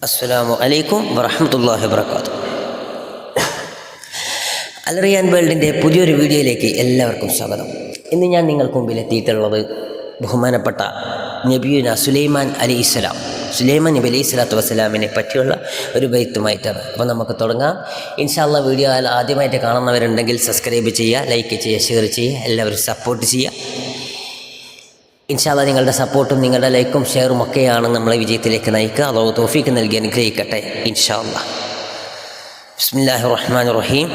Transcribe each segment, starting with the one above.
അസ്സലാമു അലൈക്കും വറഹ്മത്തുള്ളാഹി വബറകാതുഹു. അൽറിയാൻ വേൾഡിൻ്റെ പുതിയൊരു വീഡിയോയിലേക്ക് എല്ലാവർക്കും സ്വാഗതം. ഇന്ന് ഞാൻ നിങ്ങൾക്ക് മുമ്പിൽ എത്തിയിട്ടുള്ളത് ബഹുമാനപ്പെട്ട നബിയുന സുലൈമാൻ നബി അലൈഹി സ്വലാത്തു വസ്സലാമിനെ പറ്റിയുള്ള ഒരു ബൈത്തുമായിട്ടാണ്. അപ്പോൾ നമുക്ക് തുടങ്ങാം. ഇൻഷാ അല്ലാഹ്. വീഡിയോ ആദ്യമായിട്ട് കാണുന്നവരുണ്ടെങ്കിൽ സബ്സ്ക്രൈബ് ചെയ്യുക, ലൈക്ക് ചെയ്യുക, ഷെയർ ചെയ്യുക, എല്ലാവരും സപ്പോർട്ട് ചെയ്യുക. ഇൻഷാ അല്ലാഹ് നിങ്ങളുടെ സപ്പോർട്ടും നിങ്ങളുടെ ലൈക്കും ഷെയറും ഒക്കെയാണ് നമ്മളെ വിജയത്തിലേക്ക് നയിക്കുക. അല്ലാഹു തൗഫീഖ് നൽകി അനുഗ്രഹിക്കട്ടെ ഇൻഷാ അല്ലാഹ്. ബിസ്മില്ലാഹിർ റഹ്മാനിർ റഹീം.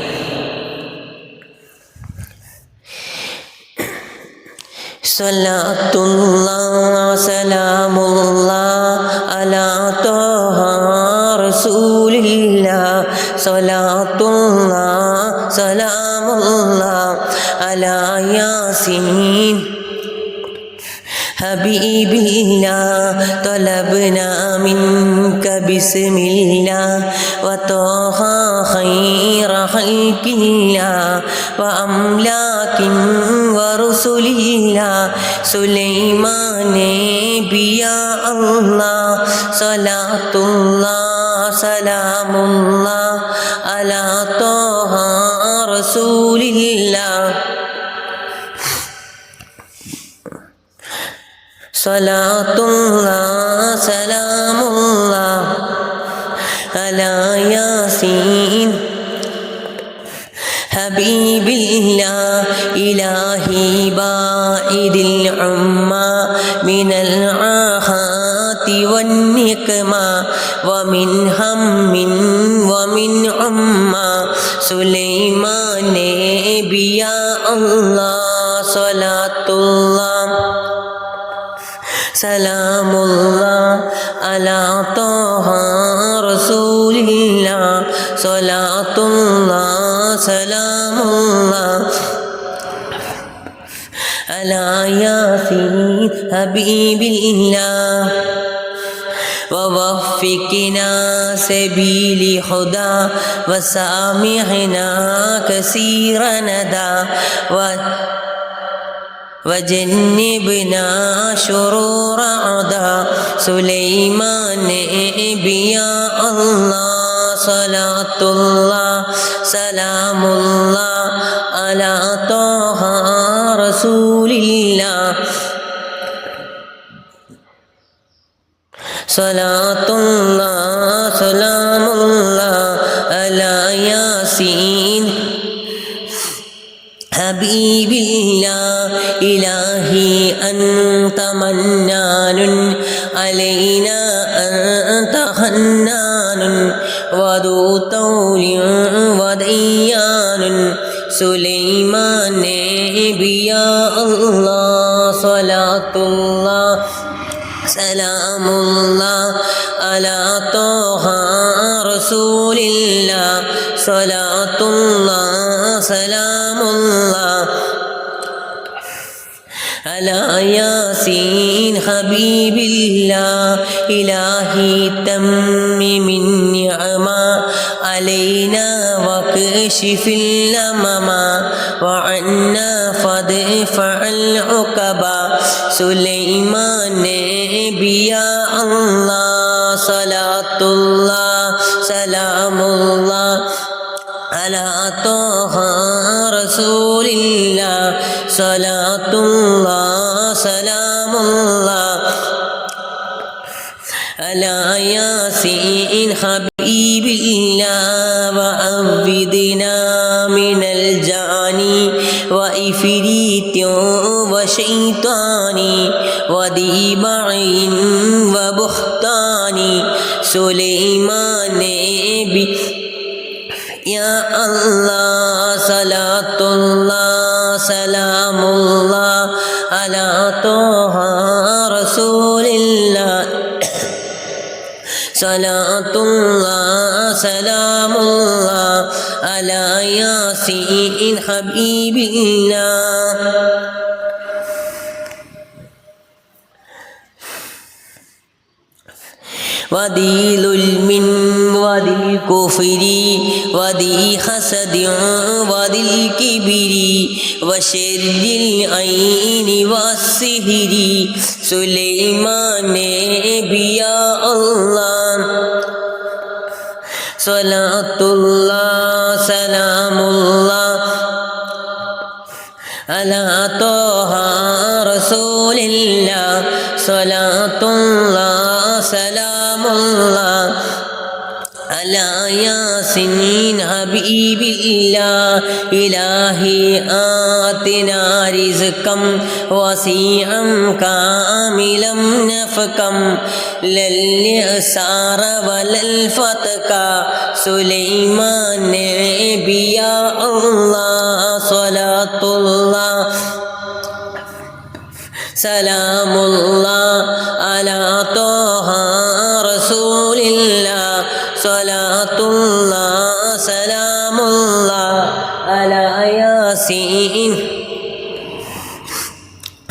സ്വലാത്തുല്ലാഹ് സലാമുല്ലാഹ് അലാ ത്വാഹ റസൂലില്ലാഹ്. സ്വലാത്തുല്ലാഹ് സലാമുല്ലാഹ് അലാ യാസീൻ ഹബീബില്ലാഹ്. ത്വലബ്നാ മിൻക ബിസ്മില്ലാഹ് വത്വാഹ ഖൈറ ഖൽഖില്ലാഹ് വഅംലാകിൻ വറുസുലില്ലാഹ്. സുലൈമാൻ നബിയാ അല്ലാഹ്. സ്വലാത്തുല്ലാഹ് സലാമുല്ലാഹ് അലാ ത്വാഹ റസൂലില്ലാഹ്. സ്വലാത്തുല്ലാഹ് സലാമുല്ലാഹ് അലാ യാസീൻ ഹബീബില്ലാഹ്. ഇലാഹി ബാഇദിൽ ഉമ്മ മിനൽ ആഹാതി വന്നിഖ്മ വമിൻ ഹമ്മിൻ വമിൻ ഉമ്മ. സുലൈമാൻ നബിയാ അല്ലാഹ്. സ്വലാത്തുല്ലാഹ് സലാമുല്ലാഹ് അലാ ത്വാഹ റസൂലില്ലാഹ്. സ്വലാത്തുല്ലാഹ് സലാമുല്ലാഹ് അലാ യാസീൻ ഹബീബില്ലാഹ്. വവഫിഖ്നാ സബീലി ഹുദാ വസാമിഹ്നാ കസീറനദാ വജന്നിബ്നാ ശുറൂറ അദാ. സുലൈമാൻ നബിയാ അല്ലാഹ്. സ്വലാത്തുല്ലാഹ് സലാമുല്ലാഹ് അലാ ത്വാഹ റസൂലില്ലാഹ്. സ്വലാത്തുല്ലാഹ് സലാമുല്ലാഹ് അലാ യാസീൻ ഹബീബില്ലാഹ്. ഇലാഹി അൻത മന്നാനുൻ അലൈനാ അൻത ഹന്നാനുൻ വദൂ തൗലിൻ വദയ്യാനുൻ. സുലൈമാൻ നബിയാ അല്ലാഹ്. സ്വലാത്തുല്ലാഹ് സലാമുല്ലാഹ് അലാ ത്വാഹ റസൂലില്ലാഹ്. സ്വലാത്തുല്ലാഹ് സലാമുല്ലാഹ് അലാ യാസീൻ ഹബീബില്ലാഹ്. ഇലാഹി തമ്മിമിൻ നിഅമ അലൈനാ വക്ഷിഫിൽ അമമ വഅന്നാ ഫദ്ഫഅൽ ഉഖബ. സുലൈമാൻ നബിയാ അല്ലാഹ്. സ്വലാത്തുല്ലാഹ് സലാമുല്ലാഹ് അലാ ത്വാഹ റസൂലില്ലാഹ്. സ്വലാത്തുല്ലാഹ് സലാമുല്ലാഹ് അലാ യാസീൻ ഹബീബില്ലാഹ്. വഅവ്വിദ്നാ മിനൽ ജാനി വഇഫ്രീത്യോ വശൈത്വാനി വദീബഇൻ വബുഹ്താനി. സുലൈമാൻ നബി യാ അല്ലാഹ്. സ്വലാത്തുല്ലാഹ് സലാമുല്ലാഹ് അലാ ത്വാഹ റസൂലില്ലാഹ്. സ്വലാത്തുല്ലാഹ് സലാമുല്ലാഹ് അലാ യാസീൻ ഹബീബില്ലാഹ്. വദീ ളുൽമിൻ വദിൽ കുഫ്രി വദീ ഹസദിൻ വദിൽ കിബിരി വശർരിൽ ഐനി വസ്സിഹ്രി. സുലൈമാൻ നബിയാ അല്ലാഹ്. സ്വലാത്തുല്ലാഹ് സലാമുല്ലാഹ് അലാ ത്വാഹ റസൂലില്ലാഹ് സ്വലാത്തുല്ലാഹ് സലാമുല്ലാഹ് അലാ യാസീൻ ഹബീബില്ലാഹ് ഇലാഹി ആതിനാ റിസ്കം വസീഅം കാമിലം നഫകം ലൽഇസാറ വലൽ ഫത്ക സുലൈമാൻ നബിയാ അല്ലാഹ് സ്വലാത്തുല്ലാഹ് സലാമുല്ലാഹ് അലാ ത്വാഹ റസൂലില്ലാഹ് സ്വലാത്തുല്ലാഹ് സലാമുല്ലാഹ് അലാ യാസീൻ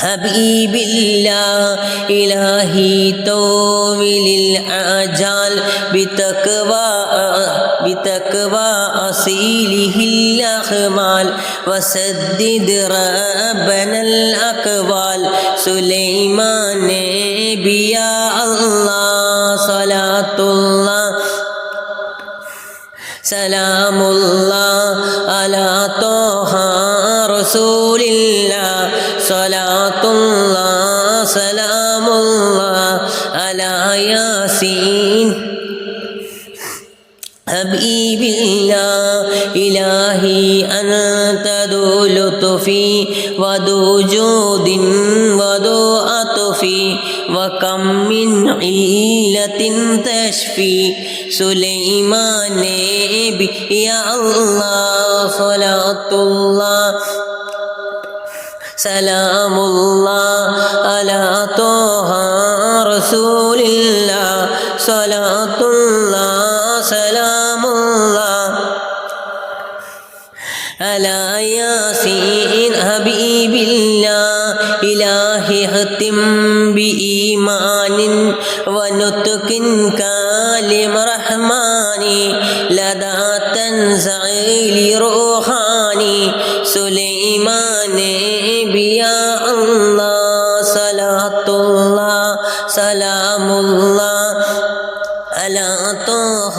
ഹബീബില്ലാഹ് ഇലാഹി തോവിലിൽ ആജാൽ بتقوى أصيله الأخمال وسدد ربنا الأقوال سليمان نبي الله صلاة الله سلام الله على طه رسول الله صلاة الله سلام الله على ياسين حبيب الله إلهي أنت ذو لطف وذو جود وذو عطف وكم من علة تشفي سليمان نبي يا الله صلاة الله سلام الله على طه رسول الله صلاة الله سلام الله على ياسين حبيب الله إلهي ختم بإيمان ونطق كلم رحماني لدى تنزيل روحاني سليمان نبي الله صلاة الله سلام الله على طه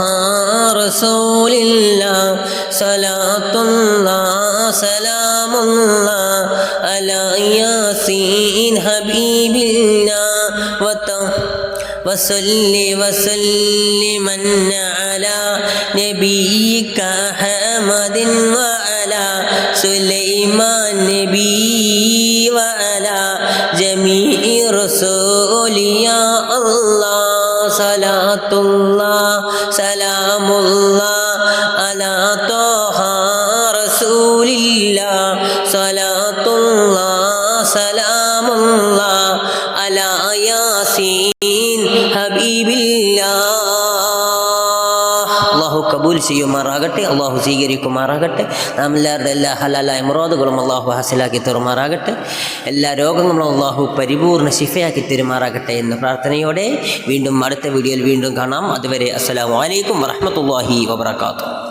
رسول الله صلاة الله سلام الله على ياسين حبيب الله وصل وسلم على نبيك أحمد وعلى سليمان نبي وعلى جميع رسول يا الله صلاة الله سلام الله على طه رسول الله صلاة الله سلام الله على ياسين حبيب الله അള്ളാഹു കബൂൽ ചെയ്യുമാറാകട്ടെ, അള്ളാഹു സ്വീകരിക്കുമാറാകട്ടെ. നാം എല്ലാവരുടെ എല്ലാ ഹലാലായ മുറാദുകളും അള്ളാഹു ഹാസിലാക്കി തരുമാറാകട്ടെ. എല്ലാ രോഗങ്ങളും അള്ളാഹു പരിപൂർണ്ണ ശിഫയാക്കി തരുമാറാകട്ടെ എന്ന പ്രാർത്ഥനയോടെ വീണ്ടും അടുത്ത വീഡിയോയിൽ വീണ്ടും കാണാം. അതുവരെ അസ്സലാമു അലൈക്കും വറഹ്മത്തുള്ളാഹി വബറകാതുഹു.